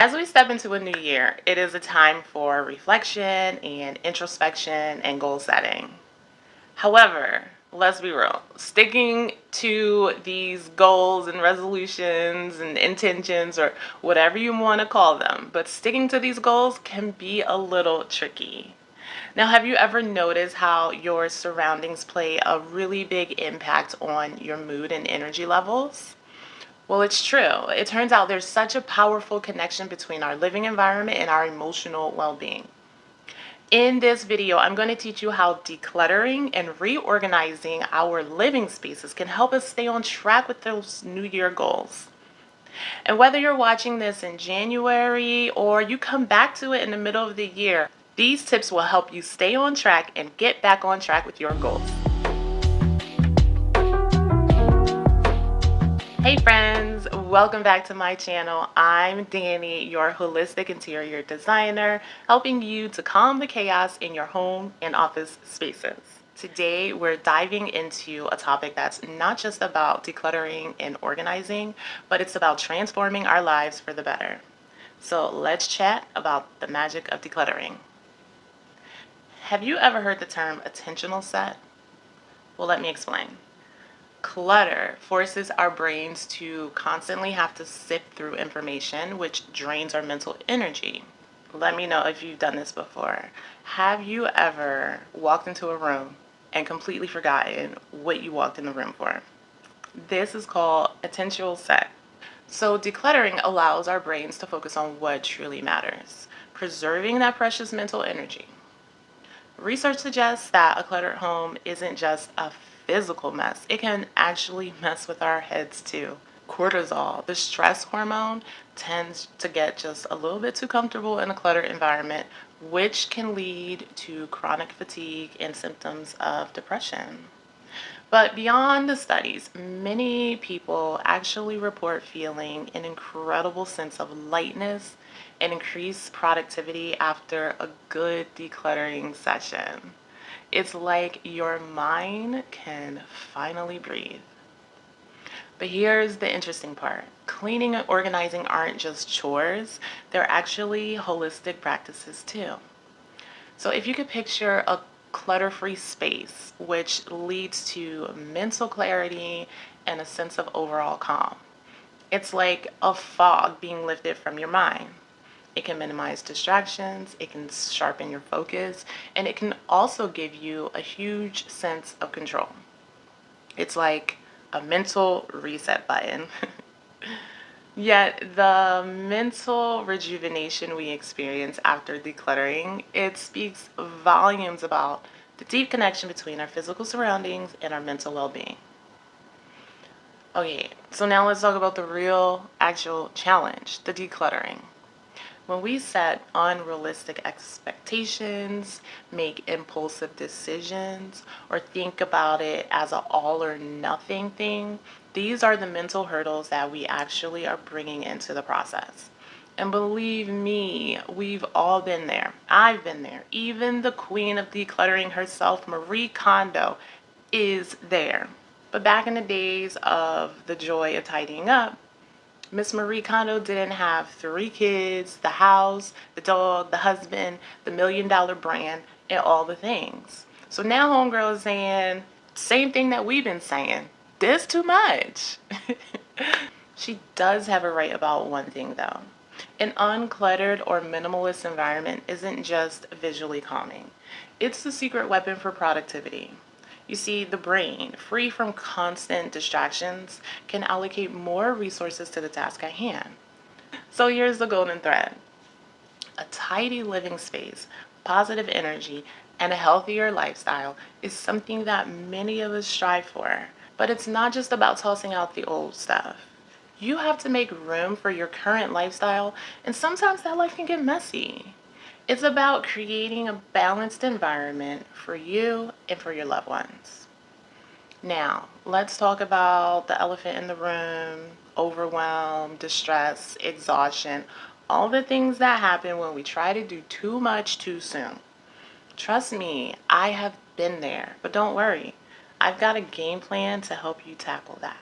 As we step into a new year, it is a time for reflection and introspection and goal setting. However, let's be real, sticking to these goals and resolutions and intentions or whatever you want to call them, but sticking to these goals can be a little tricky. Now, have you ever noticed how your surroundings play a really big impact on your mood and energy levels? Well, it's true. It turns out there's such a powerful connection between our living environment and our emotional well being. In this video, I'm going to teach you how decluttering and reorganizing our living spaces can help us stay on track with those New Year goals. And whether you're watching this in January or you come back to it in the middle of the year, these tips will help you stay on track and get back on track with your goals. Hey friends, welcome back to my channel. I'm Danny, your holistic interior designer, helping you to calm the chaos in your home and office spaces. Today, we're diving into a topic that's not just about decluttering and organizing, but it's about transforming our lives for the better. So let's chat about the magic of decluttering. Have you ever heard the term attentional set? Well, let me explain. Clutter forces our brains to constantly have to sift through information, which drains our mental energy. Let me know if you've done this before. Have you ever walked into a room and completely forgotten what you walked in the room for? This is called attentional set. So, decluttering allows our brains to focus on what truly matters, preserving that precious mental energy. Research suggests that a cluttered home isn't just a physical mess, it can actually mess with our heads too. Cortisol, the stress hormone, tends to get just a little bit too comfortable in a cluttered environment, which can lead to chronic fatigue and symptoms of depression. But beyond the studies, many people actually report feeling an incredible sense of lightness and increased productivity after a good decluttering session. It's like your mind can finally breathe. But here's the interesting part. Cleaning and organizing aren't just chores, they're actually holistic practices too. So if you could picture a clutter-free space, which leads to mental clarity and a sense of overall calm. It's like a fog being lifted from your mind. It can minimize distractions, it can sharpen your focus, and it can also give you a huge sense of control. It's like a mental reset button. Yet the mental rejuvenation we experience after decluttering, it speaks volumes about the deep connection between our physical surroundings and our mental well-being. Okay, so now let's talk about the real actual challenge, the decluttering. When we set unrealistic expectations, make impulsive decisions, or think about it as an all or nothing thing, these are the mental hurdles that we actually are bringing into the process. And believe me, we've all been there. I've been there. Even the queen of decluttering herself, Marie Kondo, is there. But back in the days of the joy of tidying up, Miss Marie Kondo didn't have 3 kids, the house, the dog, the husband, the $1 million brand, and all the things. So now Homegirl is saying, same thing that we've been saying. This too much. She does have a right about one thing though. An uncluttered or minimalist environment isn't just visually calming. It's the secret weapon for productivity. You see, the brain, free from constant distractions, can allocate more resources to the task at hand. So here's the golden thread. A tidy living space, positive energy, and a healthier lifestyle is something that many of us strive for. But it's not just about tossing out the old stuff. You have to make room for your current lifestyle, and sometimes that life can get messy. It's about creating a balanced environment for you and for your loved ones. Now, let's talk about the elephant in the room, overwhelm, distress, exhaustion, all the things that happen when we try to do too much too soon. Trust me, I have been there, but don't worry. I've got a game plan to help you tackle that.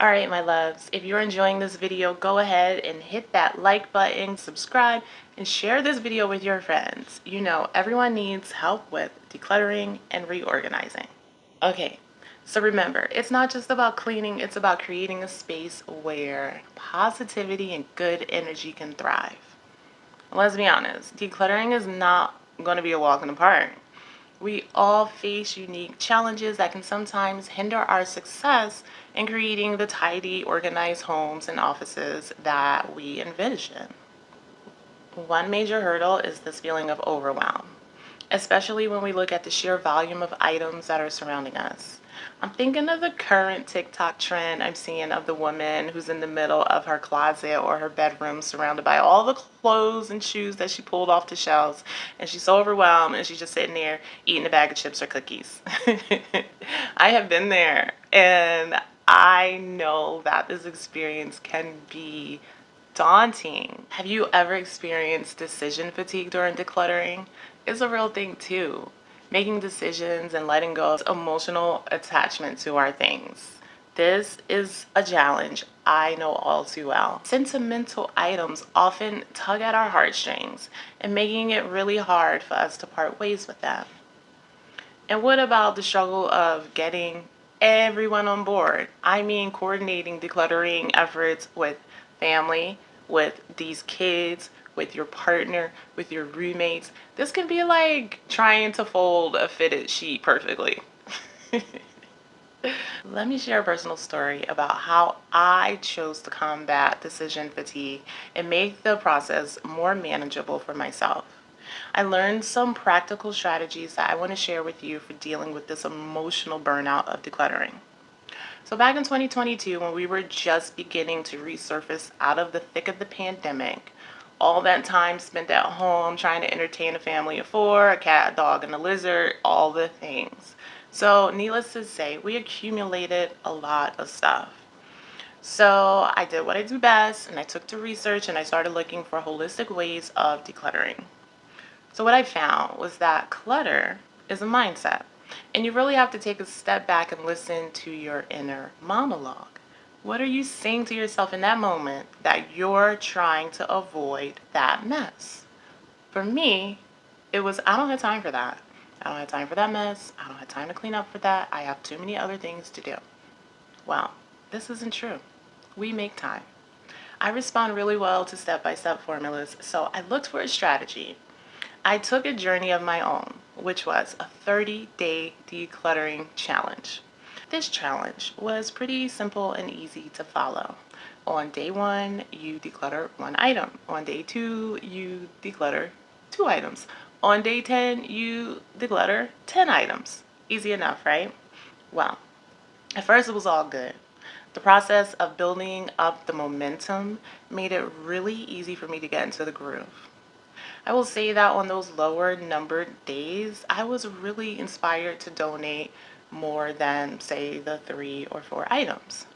All right, my loves, if you're enjoying this video, go ahead and hit that like button, subscribe, and share this video with your friends. You know, everyone needs help with decluttering and reorganizing. Okay, so remember, it's not just about cleaning, it's about creating a space where positivity and good energy can thrive. Let's be honest, decluttering is not going to be a walk in the park. We all face unique challenges that can sometimes hinder our success in creating the tidy, organized homes and offices that we envision. One major hurdle is this feeling of overwhelm, especially when we look at the sheer volume of items that are surrounding us. I'm thinking of the current TikTok trend I'm seeing of the woman who's in the middle of her closet or her bedroom surrounded by all the clothes and shoes that she pulled off the shelves. And she's so overwhelmed and she's just sitting there eating a bag of chips or cookies. I have been there and I know that this experience can be daunting. Have you ever experienced decision fatigue during decluttering? It's a real thing too. Making decisions and letting go of emotional attachment to our things. This is a challenge I know all too well. Sentimental items often tug at our heartstrings and making it really hard for us to part ways with them. And what about the struggle of getting everyone on board? I mean, coordinating decluttering efforts with family, with these kids, with your partner, with your roommates. This can be like trying to fold a fitted sheet perfectly. Let me share a personal story about how I chose to combat decision fatigue and make the process more manageable for myself. I learned some practical strategies that I want to share with you for dealing with this emotional burnout of decluttering. So back in 2022, when we were just beginning to resurface out of the thick of the pandemic, all that time spent at home trying to entertain a family of four, a cat, a dog, and a lizard, all the things. So needless to say, we accumulated a lot of stuff. So I did what I do best, and I took to research and I started looking for holistic ways of decluttering. So what I found was that clutter is a mindset. And you really have to take a step back and listen to your inner monologue. What are you saying to yourself in that moment that you're trying to avoid that mess? For me, it was, I don't have time for that. I don't have time for that mess. I don't have time to clean up for that. I have too many other things to do. Well, this isn't true. We make time. I respond really well to step-by-step formulas, so I looked for a strategy. I took a journey of my own, which was a 30-day decluttering challenge. This challenge was pretty simple and easy to follow. On day 1, you declutter 1 item. On day 2, you declutter 2 items. On day 10, you declutter 10 items. Easy enough, right? Well, at first it was all good. The process of building up the momentum made it really easy for me to get into the groove. I will say that on those lower numbered days, I was really inspired to donate more than, say, the 3 or 4 items.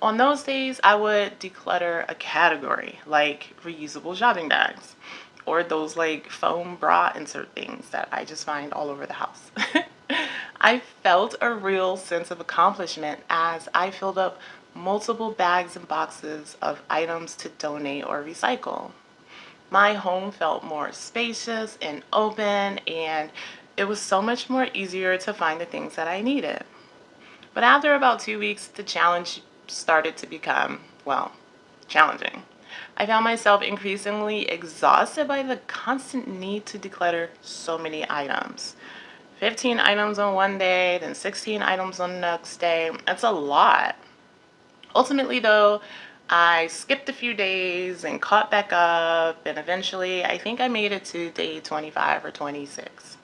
On those days, I would declutter a category like reusable shopping bags or those like foam bra insert things that I just find all over the house. I felt a real sense of accomplishment as I filled up multiple bags and boxes of items to donate or recycle. My home felt more spacious and open, and it was so much more easier to find the things that I needed. But after about 2 weeks, the challenge started to become, well, challenging. I found myself increasingly exhausted by the constant need to declutter so many items. 15 items on one day, then 16 items on the next day. That's a lot. Ultimately, though, I skipped a few days and caught back up, and eventually I think I made it to day 25 or 26.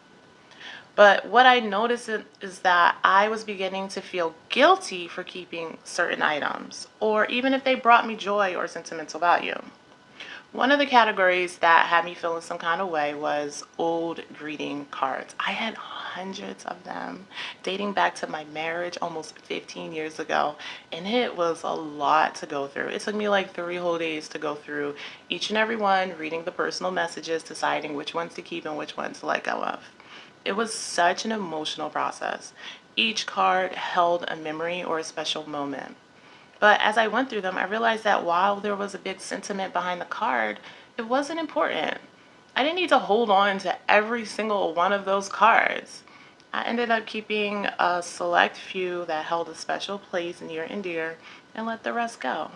But what I noticed is that I was beginning to feel guilty for keeping certain items, or even if they brought me joy or sentimental value. One of the categories that had me feeling some kind of way was old greeting cards. I had hundreds of them dating back to my marriage almost 15 years ago, and it was a lot to go through. It took me like 3 whole days to go through each and every one, reading the personal messages, deciding which ones to keep and which ones to let go of. It was such an emotional process. Each card held a memory or a special moment. But as I went through them, I realized that while there was a big sentiment behind the card, it wasn't important. I didn't need to hold on to every single one of those cards. I ended up keeping a select few that held a special place near and dear and let the rest go.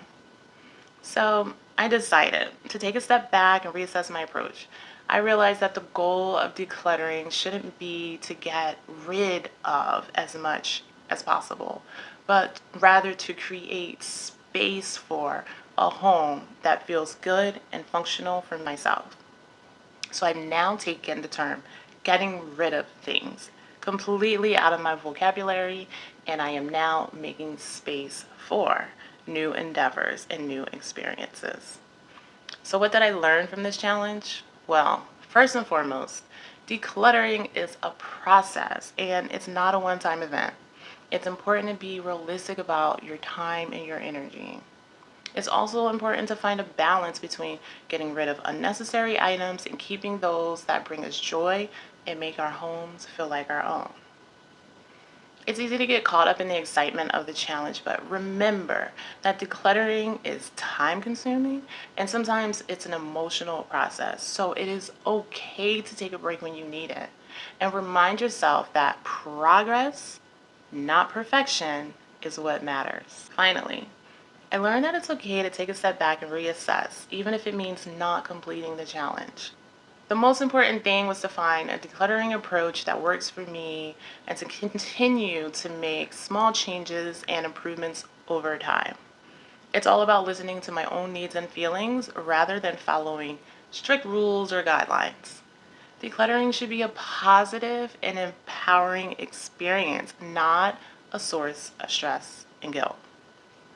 So I decided to take a step back and reassess my approach. I realized that the goal of decluttering shouldn't be to get rid of as much as possible, but rather to create space for a home that feels good and functional for myself. So I've now taken the term getting rid of things completely out of my vocabulary, and I am now making space for new endeavors and new experiences. So, what did I learn from this challenge? Well, first and foremost, decluttering is a process and it's not a one time event. It's important to be realistic about your time and your energy. It's also important to find a balance between getting rid of unnecessary items and keeping those that bring us joy and make our homes feel like our own. It's easy to get caught up in the excitement of the challenge, but remember that decluttering is time consuming and sometimes it's an emotional process. So it is okay to take a break when you need it. And remind yourself that progress, not perfection, is what matters. Finally, I learned that it's okay to take a step back and reassess, even if it means not completing the challenge. The most important thing was to find a decluttering approach that works for me and to continue to make small changes and improvements over time. It's all about listening to my own needs and feelings rather than following strict rules or guidelines. Decluttering should be a positive and empowering experience, not a source of stress and guilt.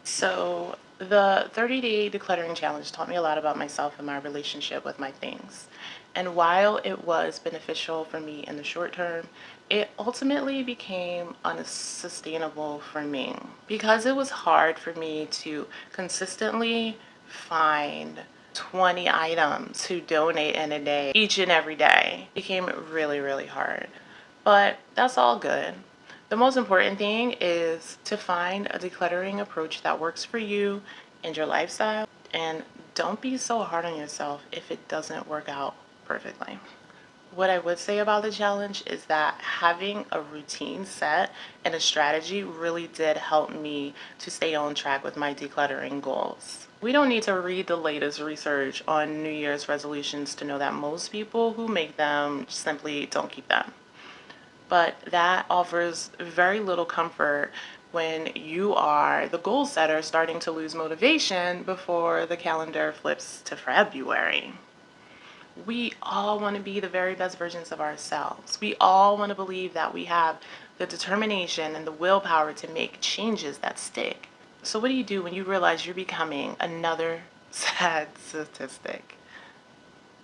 So, the 30-day decluttering challenge taught me a lot about myself and my relationship with my things. And while it was beneficial for me in the short term, it ultimately became unsustainable for me because it was hard for me to consistently find 20 items to donate in a day each and every day. It became really, really hard. But that's all good. The most important thing is to find a decluttering approach that works for you and your lifestyle, and don't be so hard on yourself if it doesn't work out perfectly. What I would say about the challenge is that having a routine set and a strategy really did help me to stay on track with my decluttering goals. We don't need to read the latest research on New Year's resolutions to know that most people who make them simply don't keep them. But that offers very little comfort when you are the goal setter starting to lose motivation before the calendar flips to February. We all want to be the very best versions of ourselves. We all want to believe that we have the determination and the willpower to make changes that stick. So, what do you do when you realize you're becoming another sad statistic?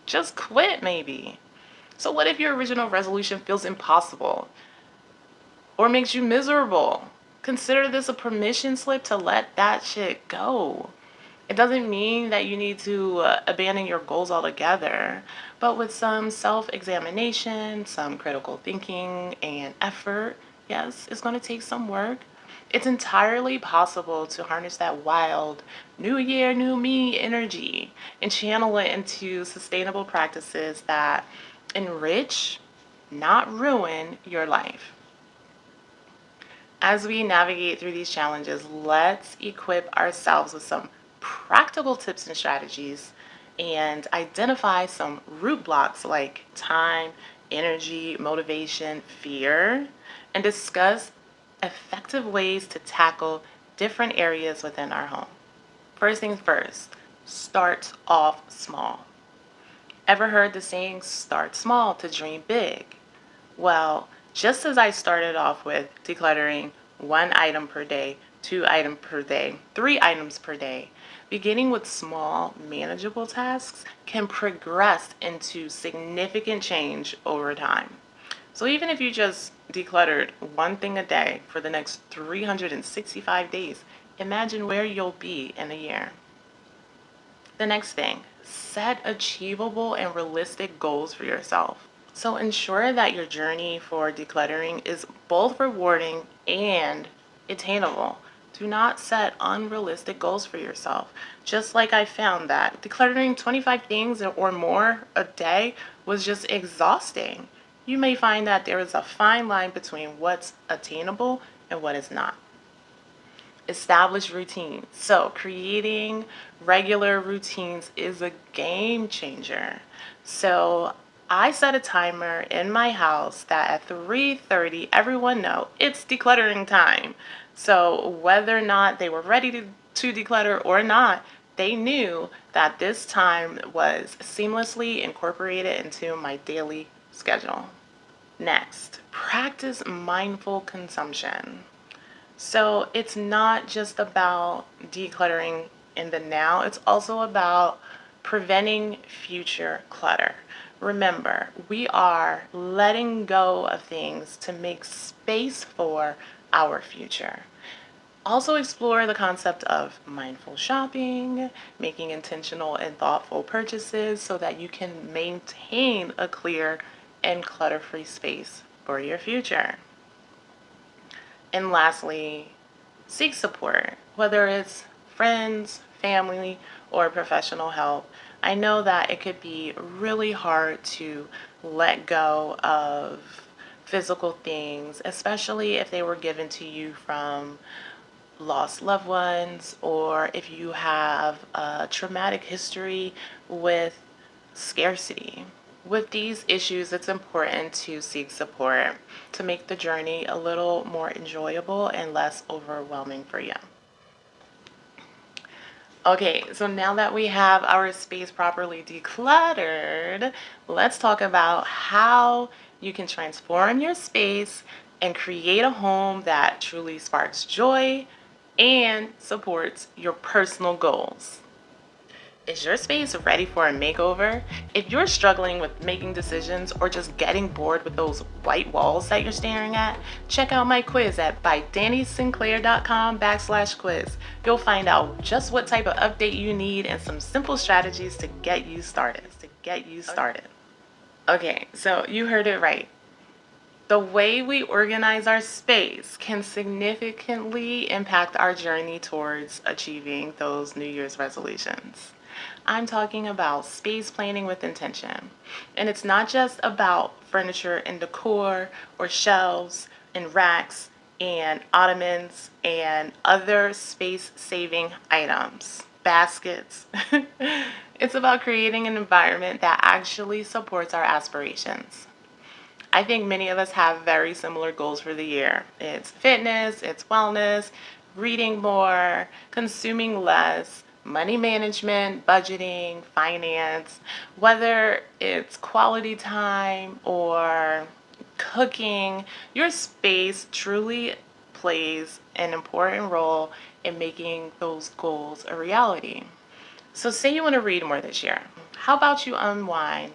Just quit, maybe. So, what if your original resolution feels impossible or makes you miserable? Consider this a permission slip to let that shit go. It doesn't mean that you need to abandon your goals altogether, but with some self examination, some critical thinking, and effort, yes, it's going to take some work. It's entirely possible to harness that wild new year, new me energy and channel it into sustainable practices that enrich, not ruin, your life. As we navigate through these challenges, let's equip ourselves with some practical tips and strategies and identify some root blocks like time, energy, motivation, fear, and discuss effective ways to tackle different areas within our home. First things first, start off small. Ever heard the saying, start small to dream big? Well, just as I started off with decluttering 1 item per day, 2 items per day, 3 items per day, beginning with small, manageable tasks can progress into significant change over time. So even if you just decluttered one thing a day for the next 365 days, imagine where you'll be in a year. The next thing, set achievable and realistic goals for yourself. So ensure that your journey for decluttering is both rewarding and attainable. Do not set unrealistic goals for yourself. Just like I found that decluttering 25 things or more a day was just exhausting. You may find that there is a fine line between what's attainable and what is not. Establish routines. So creating regular routines is a game changer. So I set a timer in my house that at 3:30 everyone know it's decluttering time. So whether or not they were ready to declutter or not, they knew that this time was seamlessly incorporated into my daily schedule. Next, practice mindful consumption. So it's not just about decluttering in the now, it's also about preventing future clutter. Remember, we are letting go of things to make space for our future. Also, explore the concept of mindful shopping, making intentional and thoughtful purchases so that you can maintain a clear and clutter free space for your future. And lastly, seek support, whether it's friends, family, or professional help. I know that it could be really hard to let go of physical things, especially if they were given to you from lost loved ones or if you have a traumatic history with scarcity. With these issues, it's important to seek support to make the journey a little more enjoyable and less overwhelming for you. Okay, so now that we have our space properly decluttered, let's talk about how you can transform your space and create a home that truly sparks joy and supports your personal goals. Is your space ready for a makeover? If you're struggling with making decisions or just getting bored with those white walls that you're staring at, check out my quiz at bydannysinclair.com/quiz. You'll find out just what type of update you need and some simple strategies to get you started. Okay, so you heard it right. The way we organize our space can significantly impact our journey towards achieving those New Year's resolutions. I'm talking about space planning with intention. And it's not just about furniture and decor or shelves and racks and ottomans and other space saving items, baskets. It's about creating an environment that actually supports our aspirations. I think many of us have very similar goals for the year. It's fitness, it's wellness, reading more, consuming less, money management, budgeting, finance, whether it's quality time or cooking, your space truly plays an important role in making those goals a reality. So say you want to read more this year. How about you unwind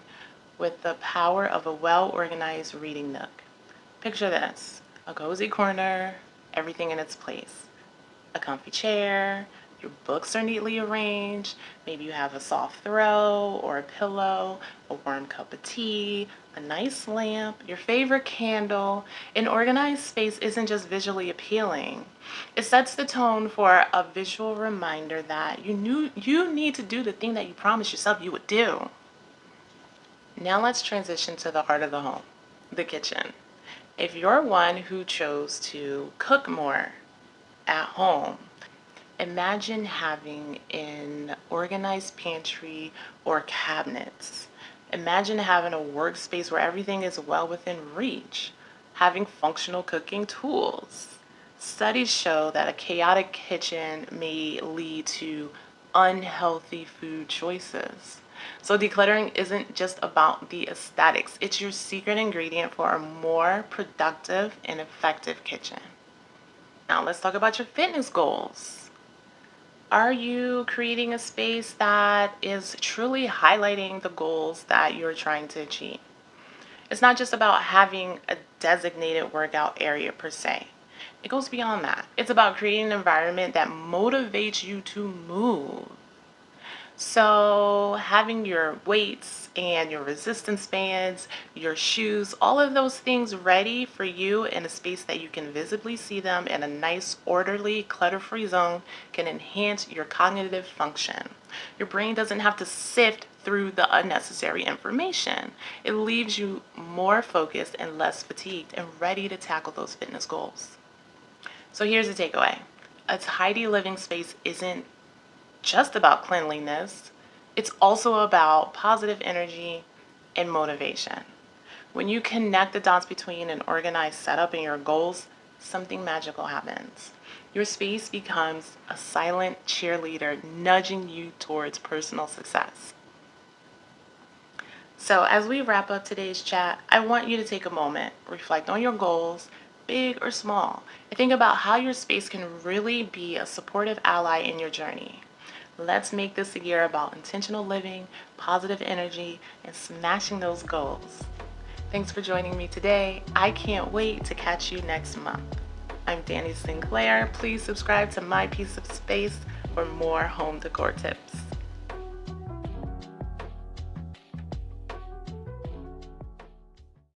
with the power of a well-organized reading nook? Picture this: a cozy corner, everything in its place. A comfy chair, your books are neatly arranged, maybe you have a soft throw or a pillow, a warm cup of tea, a nice lamp, your favorite candle. An organized space isn't just visually appealing. It sets the tone for a visual reminder that you need to do the thing that you promised yourself you would do. Now let's transition to the heart of the home, the kitchen. If you're one who chose to cook more at home, imagine having an organized pantry or cabinets. Imagine having a workspace where everything is well within reach, having functional cooking tools. Studies show that a chaotic kitchen may lead to unhealthy food choices. So decluttering isn't just about the aesthetics, it's your secret ingredient for a more productive and effective kitchen. Now let's talk about your fitness goals. Are you creating a space that is truly highlighting the goals that you're trying to achieve? It's not just about having a designated workout area per se. It goes beyond that. It's about creating an environment that motivates you to move. So, having your weights and your resistance bands, your shoes, all of those things ready for you in a space that you can visibly see them in a nice, orderly, clutter free zone can enhance your cognitive function. Your brain doesn't have to sift through the unnecessary information. It leaves you more focused and less fatigued and ready to tackle those fitness goals. So, here's the takeaway: a tidy living space isn't just about cleanliness, it's also about positive energy and motivation. When you connect the dots between an organized setup and your goals, something magical happens. Your space becomes a silent cheerleader nudging you towards personal success. So, as we wrap up today's chat, I want you to take a moment, reflect on your goals, big or small, and think about how your space can really be a supportive ally in your journey. Let's make this a year about intentional living, positive energy, and smashing those goals. Thanks for joining me today. I can't wait to catch you next month. I'm Danni Sinclair. Please subscribe to My Piece of Space for more home decor tips.